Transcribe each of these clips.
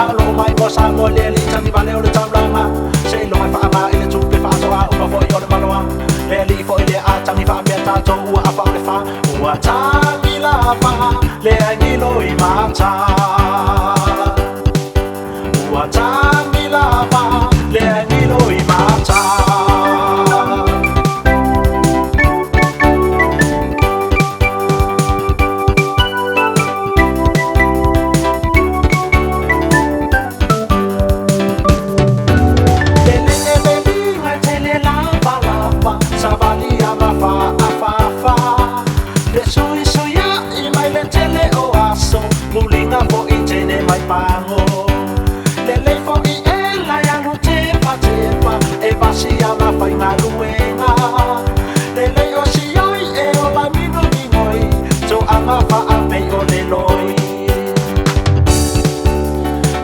alo mai mo sa mo le li tang ba le o tang la ma sei lo mai fa ma ile tu pe fa so a o fo yo le manoa le li fo ile a tang fa me ta to u a fa le fa u a tang la fa le ai ni lo I ma ta u a tang la fa le ai ni lo I ma ta Fai na luenga le le o si oi e o la mino ni noi so ama fa a me o le loi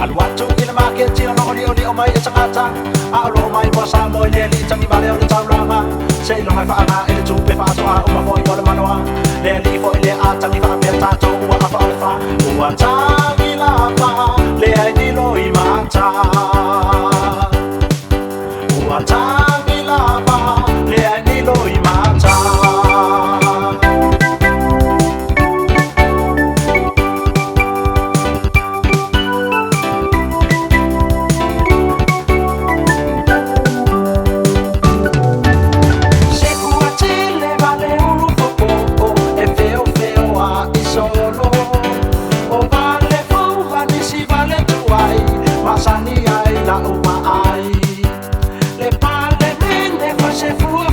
al watu ila ma ke ti ono oli o mai e tangata a lo mai mo sa mo le li tangi ba le o tau rama sei lo mai fa ana e tu pe fa so a o ma fo yo le manoa le li fo ile a tangi fa me ta to u a fa le fa u a tangi la fa le ai ni lo I ma ta u a tangi la fa le ai ni lo I ma ta se cua te le vale un poco e feo a I solo o vale fo vale si vale tu ai ma sani ai la o ma ai le palle mende fa se fua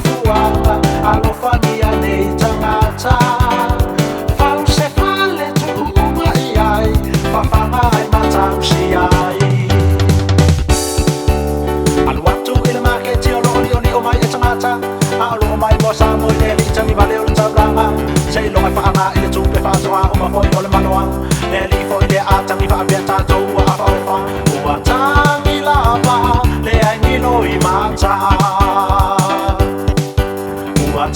alo famia nei tangata fa se fale tu uma ai fa mai ma tang si ai al watu il market io oli o mai tangata alo mai mo sa mo le li tangi vale o tablama sei lo mai fa ana ile tu pe fa so a o ma fo yo le manoa le li fo ile a tangi fa ambienta to a fa o tangi la fa le ai ni lo I ma ta u a